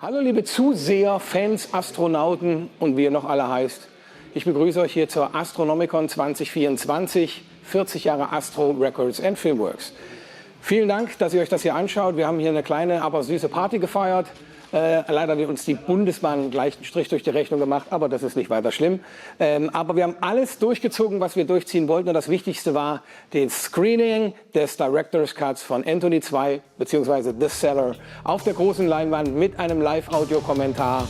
Hallo liebe Zuseher, Fans, Astronauten und wie ihr noch alle heißt. Ich begrüße euch hier zur Astronomicon 2024, 40 Jahre Astro Records and Filmworks. Vielen Dank, dass ihr euch das hier anschaut. Wir haben hier eine kleine, aber süße Party gefeiert. Leider wird uns die Bundesbahn gleich einen Strich durch die Rechnung gemacht, aber das ist nicht weiter schlimm. Aber wir haben alles durchgezogen, was wir durchziehen wollten. Und das Wichtigste war das Screening des Director's Cuts von Anthony 2 bzw. The Cellar auf der großen Leinwand mit einem Live-Audio-Kommentar.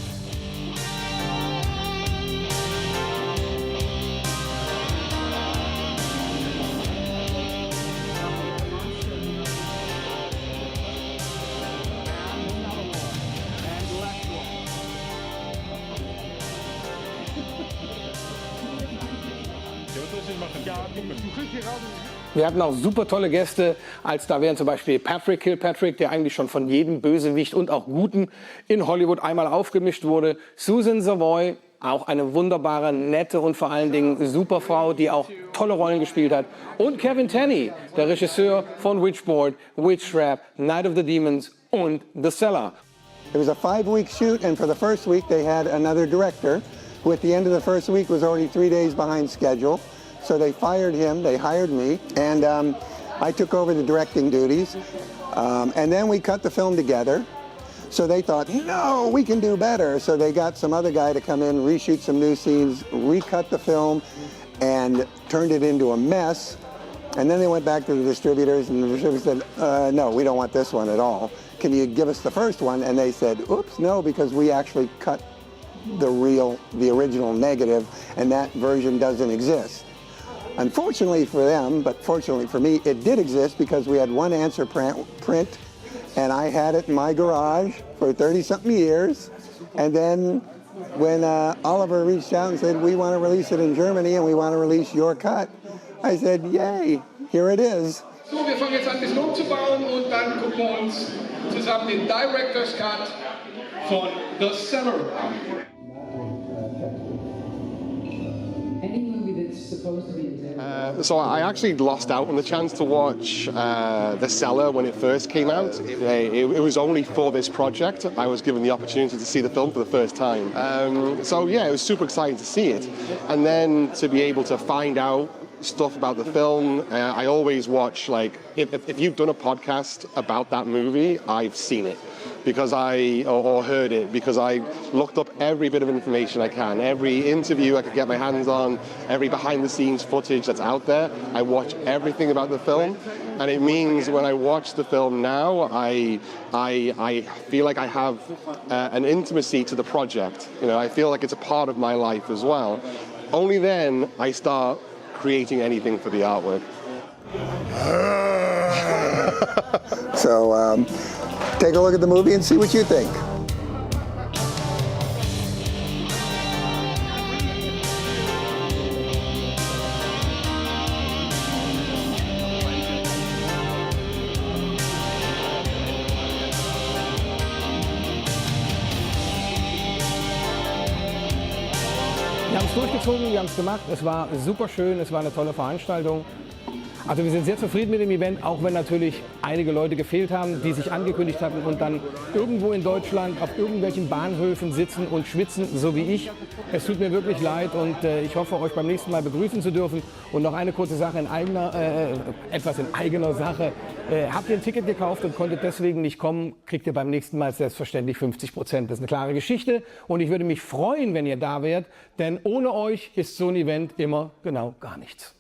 Wir hatten auch super tolle Gäste, als da wären zum Beispiel Patrick Kilpatrick, der eigentlich schon von jedem Bösewicht und auch Guten in Hollywood einmal aufgemischt wurde. Suzanne Savoy, auch eine wunderbare, nette und vor allen Dingen super Frau, die auch tolle Rollen gespielt hat. Und Kevin Tenney, der Regisseur von Witchboard, Witchtrap, Night of the Demons und The Cellar. It was a 5-week shoot, and for the first week they had another director, who at the end of the first week was already 3 days behind schedule. So they fired him, they hired me, and I took over the directing duties. And then we cut the film together. So they thought, no, we can do better. So they got some other guy to come in, reshoot some new scenes, recut the film, and turned it into a mess. And then they went back to the distributors, and the distributors said, no, we don't want this one at all. Can you give us the first one? And they said, oops, no, because we actually cut the original negative, and that version doesn't exist. Unfortunately for them, but fortunately for me, it did exist because we had one answer print, and I had it in my garage for 30-something years. And then when Oliver reached out and said, we want to release it in Germany and we want to release your cut, I said, yay, here it is. So, wir fangen jetzt an, ein bisschen umzubauen und dann gucken wir uns zusammen den Director's Cut von The Cellar an. So I actually lost out on the chance to watch The Cellar when it first came out. It was only for this project. I was given the opportunity to see the film for the first time. So yeah, it was super exciting to see it. And then to be able to find out stuff about the film. I always watch, like, if you've done a podcast about that movie, I've seen it. Because or heard it, because I looked up every bit of information I can, every interview I could get my hands on, every behind-the-scenes footage that's out there. I watch everything about the film, and it means when I watch the film now, I feel like I have an intimacy to the project. You know, I feel like it's a part of my life as well. Only then I start creating anything for the artwork. So take a look at the movie and see what you think. Wir haben es durchgezogen, wir haben es gemacht, es war super schön, es war eine tolle Veranstaltung. Also wir sind sehr zufrieden mit dem Event, auch wenn natürlich einige Leute gefehlt haben, die sich angekündigt hatten und dann irgendwo in Deutschland auf irgendwelchen Bahnhöfen sitzen und schwitzen, so wie ich. Es tut mir wirklich leid und ich hoffe, euch beim nächsten Mal begrüßen zu dürfen. Und noch eine kurze Sache etwas in eigener Sache. Habt ihr ein Ticket gekauft und konntet deswegen nicht kommen, kriegt ihr beim nächsten Mal selbstverständlich 50%. Das ist eine klare Geschichte und ich würde mich freuen, wenn ihr da wärt, denn ohne euch ist so ein Event immer genau gar nichts.